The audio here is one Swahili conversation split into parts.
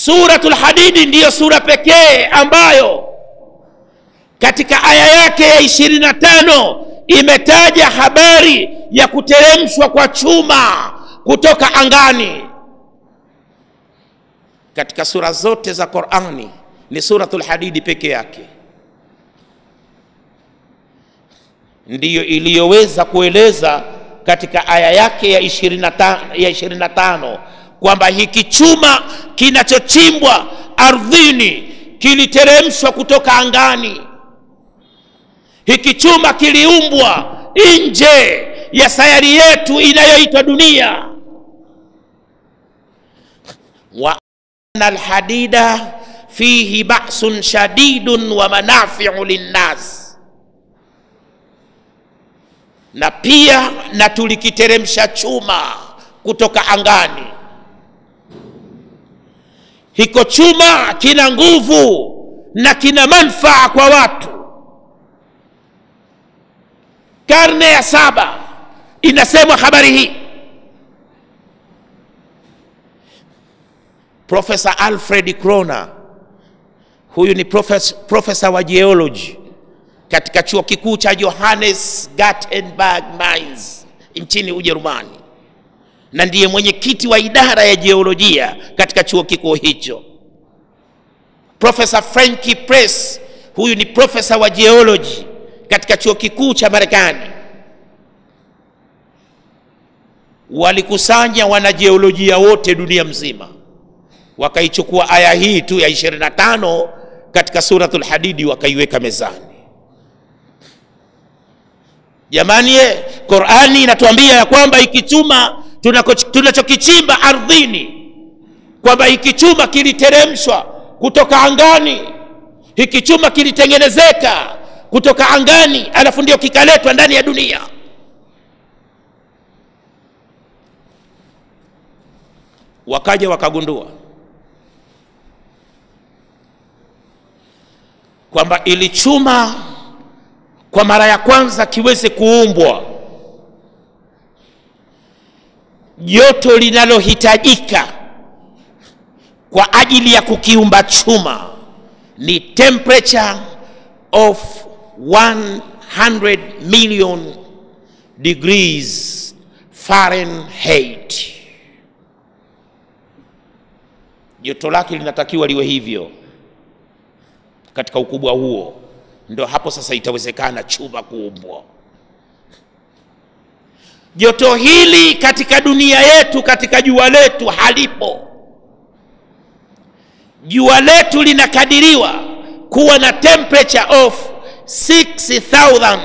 Suratul Hadidi ndiyo sura pekee ambayo katika aya yake ya 25 imetaja habari ya kuteremshwa kwa chuma kutoka angani. Katika sura zote za Qur'ani ni Suratul Hadidi peke yake ndiyo iliyoweza kueleza katika aya yake ya 25 kwamba hiki chuma kinachochimbwa ardhini kiliteremshwa kutoka angani. Hiki chuma kiliumbwa nje ya sayari yetu inayoitwa dunia. Wa anal hadida fihi ba'sun shadidun wa manafi'u linnas, na pia na tulikiteremsha chuma kutoka angani. Hiko chuma kina nguvu na kina manufaa kwa watu. Karne ya 7 inasemwa habari hii. Professor Alfred Kroner, huyu ni professor wa geology katika chuo kikuu cha Johannes Gutenberg Mainz nchini Ujerumani, na ndiye mwenyekiti wa idara ya geolojia katika chuo kikuu hicho. Professor Frankie Press, huyu ni professor wa geology katika chuo kikuu cha Marekani. Walikusanya wanajiolojia wote dunia mzima, wakaichukua aya hii tu ya 25 katika Suratul Hadidi wakaiweka mezani. Jamani, Qur'ani inatuambia ya kwamba hiki chuma tunachokichimba ardhini, kwamba hiki chuma kiliteremshwa kutoka angani. Hiki chuma kilitengenezeka kutoka angani, alafu ndio kikaletwa ndani ya dunia. Wakaja wakagundua kwamba ili chuma kwa mara ya kwanza kiweze kuumbwa, joto linalohitajika kwa ajili ya kukiumba chuma ni temperature of 100 million degrees Fahrenheit. Joto lake linatakiwa liwe hivyo, katika ukubwa huo ndio hapo sasa itawezekana chuma kuumbwa. Joto hili katika dunia yetu, katika jua letu halipo. Jua letu linakadiriwa kuwa na temperature of 6000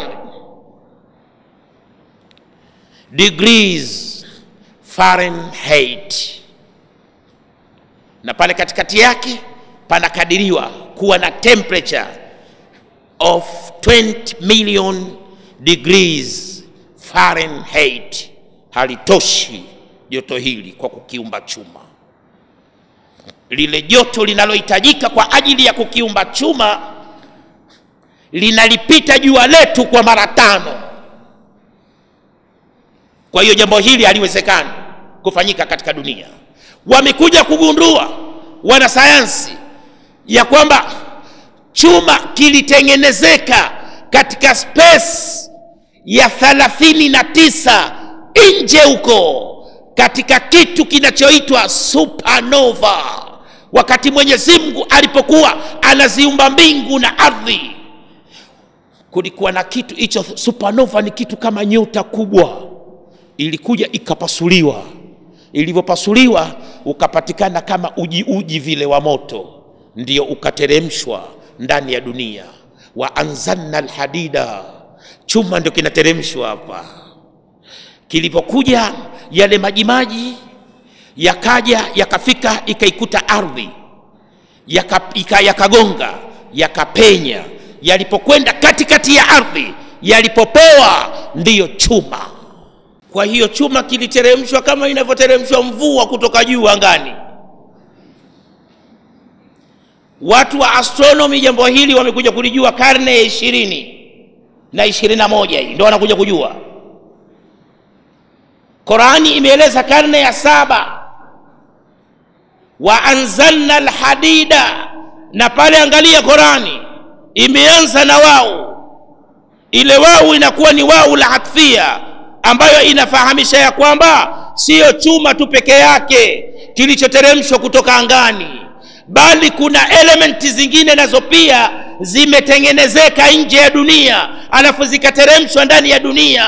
degrees Fahrenheit, na pale katikati yake panakadiriwa kuwa na temperature of 20 million degrees Fahrenheit. Halitoshi joto hili kwa kukiumba chuma. Lile joto linalohitajika kwa ajili ya kukiumba chuma linalipita jua letu kwa mara 5. Kwa hiyo jambo hili haliwezekani kufanyika katika dunia. Wamekuja kugundua wanasayansi ya kwamba chuma kilitengenezeka katika space ya 39 nje huko, katika kitu kinachoitwa supernova. Wakati Mwenyezi Mungu alipokuwa anaziumba mbingu na ardhi, kulikuwa na kitu hicho. Supernova ni kitu kama nyota kubwa, ilikuja ikapasuliwa. Ilivyopasuliwa ukapatikana kama uji vile wa moto, ndio ukateremshwa ndani ya dunia. Wa anzalna alhadida, chuma ndio kinateremshwa hapa. Kilipokuja yale majimaji yakaja yakafika ikaikuta ardhi, yakagonga, yakapenya. Yalipokwenda katikati ya ardhi, yalipopoa, ndiyo chuma. Kwa hiyo chuma kiliteremshwa kama inavyoteremshwa mvua kutoka juu angani. Watu wa astronomy jambo hili wamekuja kulijua karne ya 20 na 21 hii ndio wanakuja kujua. Qur'ani imeeleza karne ya 7 wa anzalna alhadida, na pale angalia Qurani imeanza na wao. Ile wao inakuwa ni wao la atfia, ambayo inafahamisha ya kwamba sio chuma tu peke yake kilichoteremshwa kutoka angani, bali kuna elementi zingine nazo pia zimetengenezeka nje ya dunia alafu zikateremshwa ndani ya dunia.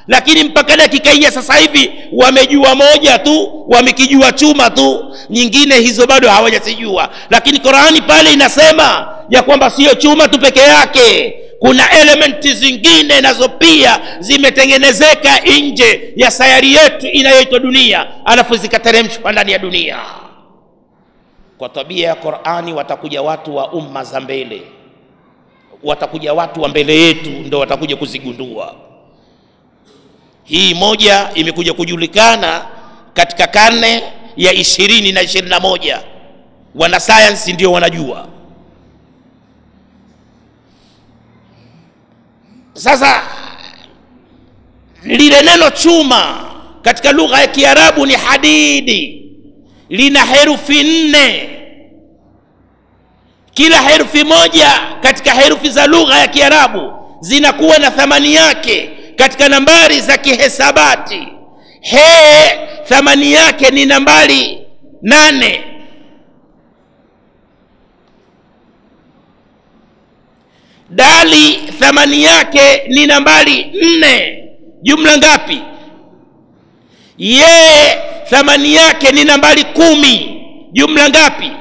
Lakini mpaka dakika hii sasa hivi wamejua moja tu, wamekijua chuma tu, nyingine hizo bado hawajasijua. Lakini Qur'ani pale inasema ya kwamba sio chuma tu peke yake, kuna elementi zingine nazo pia zimetengenezeka nje ya sayari yetu inayoitwa dunia, alafu zikateremshwa ndani ya dunia. Kwa tabia ya Qur'ani watakuja watu wa umma za mbele, watakuja watu wa mbele yetu ndio watakuja kuzigundua. Hii moja imekuja kujulikana katika karne ya 20 na 21. Wana science ndio wanajua. Sasa lile neno chuma katika lugha ya Kiarabu ni hadidi, lina herufi 4. Kila herufi moja katika herufi za lugha ya Kiarabu zinakuwa na thamani yake katika nambari za kihesabati. He, thamani yake ni nambari 8. Dali thamani yake ni nambari 4. Jumla ngapi? Ye thamani yake ni nambari 10. Jumla ngapi?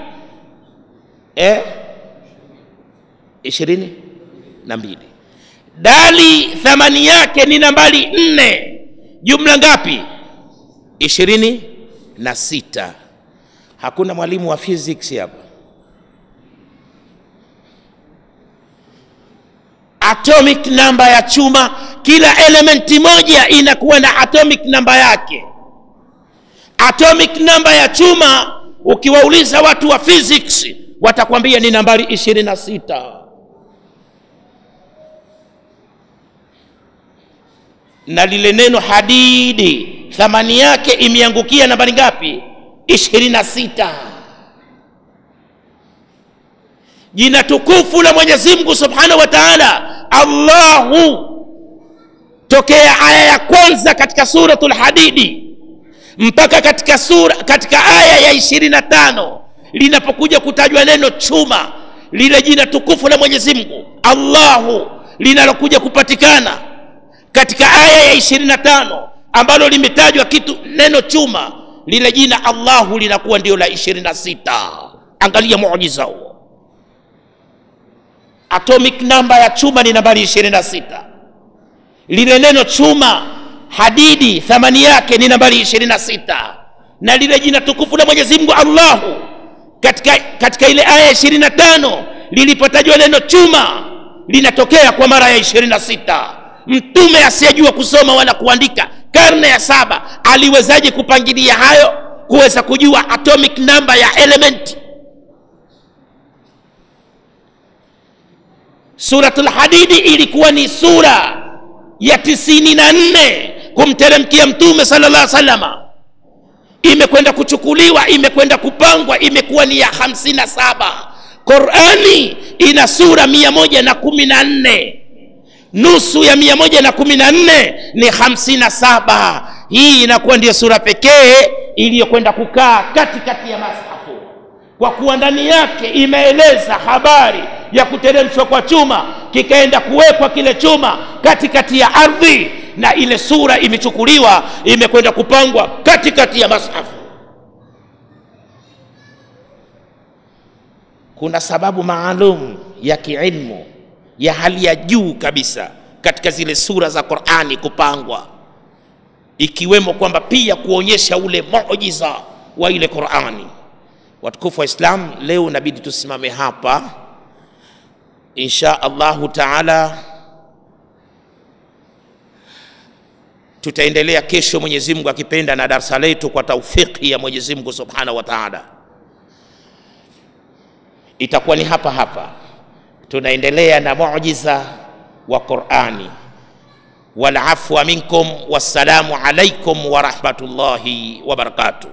22. Dali thamani yake ni nambari 4. Jumla ngapi? 26. Hakuna mwalimu wa physics hapa. Atomic number ya chuma, kila elementi moja inakuwa na atomic number yake. Atomic number ya chuma, ukiwauliza watu wa physics watakwambia ni nambari 26. Na lile neno hadidi thamani yake imeangukia nambari ngapi? 26. Jina tukufu la Mwenyezi Mungu Subhanahu wa Ta'ala Allahu, tokea aya ya kwanza katika suratul Hadidi mpaka katika aya ya 25 linapokuja kutajwa neno chuma, lile jina tukufu la Mwenyezi Mungu Allahu linalokuja kupatikana katika aya ya 25 ambalo limetajwa kitu neno chuma, lile jina Allahu linakuwa ndio la 26. Angalia muujiza huo. Atomic number ya chuma ni nambari 26. Lile neno chuma hadidi thamani yake ni nambari 26. Na lile jina tukufu la Mwenyezi Mungu Allahu katika ile aya ya 25 lilipotajwa neno chuma linatokea kwa mara ya 26. Mtume asiyejua kusoma wala kuandika karne ya 7 aliwezaje kupangilia hayo, kuweza kujua atomic number ya element? Suratul Hadidi ilikuwa ni sura ya 94 kumteremkia Mtume sallallahu alaihi wasallam. Imekwenda kuchukuliwa, imekwenda kupangwa, imekuwa ni ya 57. Qur'ani ina sura 114. Nusu ya 114 ni 57. Hii inakuwa ndio sura pekee iliyokwenda kukaa katikati ya mashafu, kwa kuwa ndani yake imeeleza habari ya kuteremshwa kwa chuma, kikaenda kuwekwa kile chuma katikati ya ardhi, na ile sura imechukuliwa imekwenda kupangwa katikati ya mashafu. Kuna sababu maalum ya kiilmu ya hali ya juu kabisa katika zile sura za Qur'ani kupangwa, ikiwemo kwamba pia kuonyesha ule muujiza wa ile Qur'ani. Watukufu wa Islam, leo inabidi tusimame hapa insha Allahu Taala. Tutaendelea kesho Mwenyezi Mungu akipenda na darasa letu kwa taufiki ya Mwenyezi Mungu Subhanahu wa Ta'ala. Itakuwa ni hapa hapa tunaendelea na muujiza wa Qur'ani. Wal afwa minkum, wassalamu alaikum wa rahmatullahi wa barakatuh.